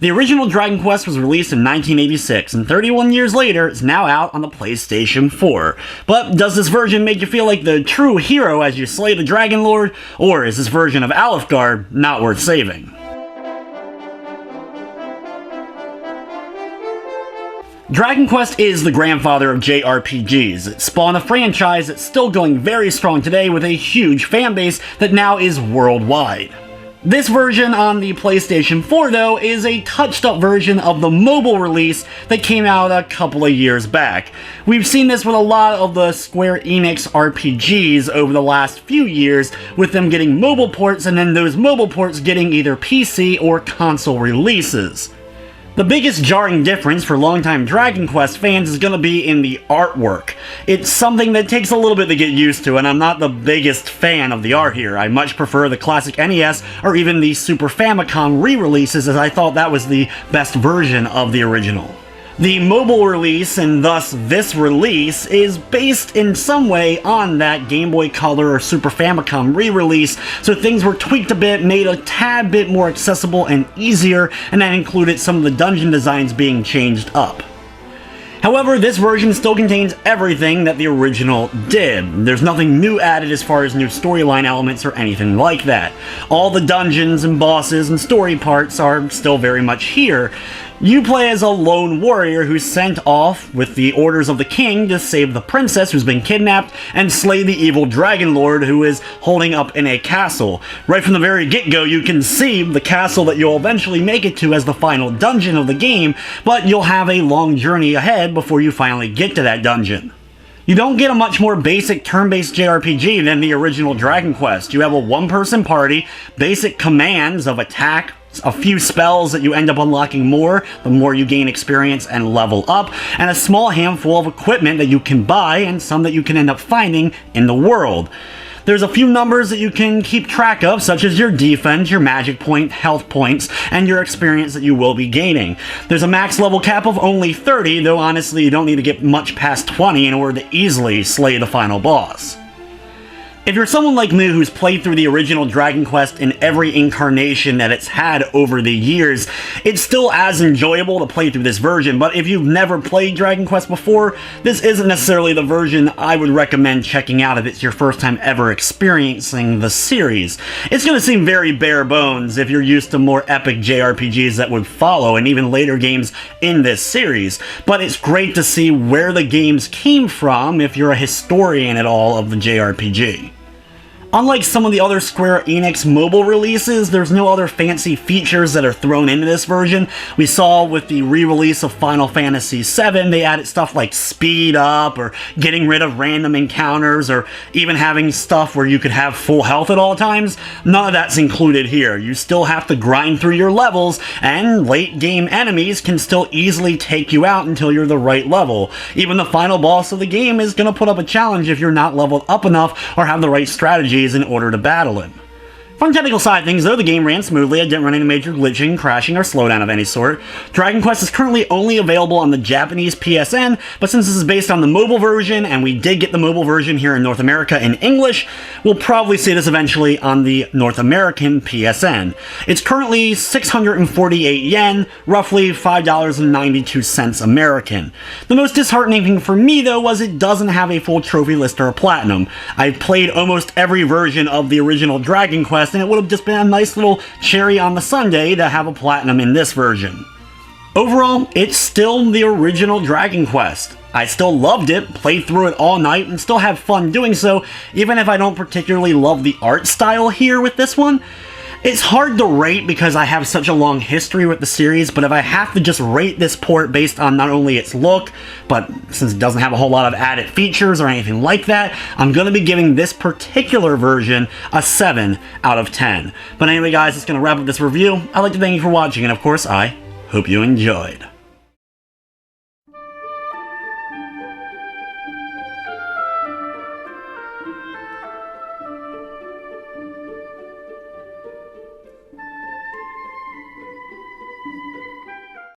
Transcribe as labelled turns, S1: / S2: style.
S1: The original Dragon Quest was released in 1986, and 31 years later, it's now out on the PlayStation 4. But does this version make you feel like the true hero as you slay the Dragon Lord, or is this version of Alfgard not worth saving? Dragon Quest is the grandfather of JRPGs. It spawned a franchise that's still going very strong today with a huge fanbase that now is worldwide. This version on the PlayStation 4, though, is a touched-up version of the mobile release that came out a couple of years back. We've seen this with a lot of the Square Enix RPGs over the last few years, with them getting mobile ports and then those mobile ports getting either PC or console releases. The biggest jarring difference for longtime Dragon Quest fans is going to be in the artwork. It's something that takes a little bit to get used to, and I'm not the biggest fan of the art here. I much prefer the classic NES or even the Super Famicom re-releases, as I thought that was the best version of the original. The mobile release, and thus this release, is based in some way on that Game Boy Color or Super Famicom re-release, so things were tweaked a bit, made a tad bit more accessible and easier, and that included some of the dungeon designs being changed up. However, this version still contains everything that the original did. There's nothing new added as far as new storyline elements or anything like that. All the dungeons and bosses and story parts are still very much here. You play as a lone warrior who's sent off with the orders of the king to save the princess who's been kidnapped and slay the evil dragon lord who is holding up in a castle. Right from the very get-go, you can see the castle that you'll eventually make it to as the final dungeon of the game, but you'll have a long journey ahead before you finally get to that dungeon. You don't get a much more basic turn-based JRPG than the original Dragon Quest. You have a one-person party, basic commands of attack, a few spells that you end up unlocking more, the more you gain experience and level up, and a small handful of equipment that you can buy and some that you can end up finding in the world. There's a few numbers that you can keep track of, such as your defense, your magic point, health points, and your experience that you will be gaining. There's a max level cap of only 30, though honestly you don't need to get much past 20 in order to easily slay the final boss. If you're someone like me who's played through the original Dragon Quest in every incarnation that it's had over the years, it's still as enjoyable to play through this version, but if you've never played Dragon Quest before, this isn't necessarily the version I would recommend checking out if it's your first time ever experiencing the series. It's going to seem very bare bones if you're used to more epic JRPGs that would follow, and even later games in this series, but it's great to see where the games came from if you're a historian at all of the JRPG. Unlike some of the other Square Enix mobile releases, there's no other fancy features that are thrown into this version. We saw with the re-release of Final Fantasy VII, they added stuff like speed up, or getting rid of random encounters, or even having stuff where you could have full health at all times. None of that's included here. You still have to grind through your levels, and late game enemies can still easily take you out until you're the right level. Even the final boss of the game is going to put up a challenge if you're not leveled up enough or have the right strategy in order to battle him. From the technical side of things, though, the game ran smoothly. I didn't run into major glitching, crashing, or slowdown of any sort. Dragon Quest is currently only available on the Japanese PSN, but since this is based on the mobile version, and we did get the mobile version here in North America in English, we'll probably see this eventually on the North American PSN. It's currently 648 yen, roughly $5.92 American. The most disheartening thing for me, though, was it doesn't have a full trophy list or a platinum. I've played almost every version of the original Dragon Quest, and it would have just been a nice little cherry on the sundae to have a platinum in this version. Overall, it's still the original Dragon Quest. I still loved it, played through it all night, and still have fun doing so, even if I don't particularly love the art style here with this one. It's hard to rate because I have such a long history with the series, but if I have to just rate this port based on not only its look, but since it doesn't have a whole lot of added features or anything like that, I'm going to be giving this particular version a 7 out of 10. But anyway guys, that's going to wrap up this review. I'd like to thank you for watching, and of course I hope you enjoyed.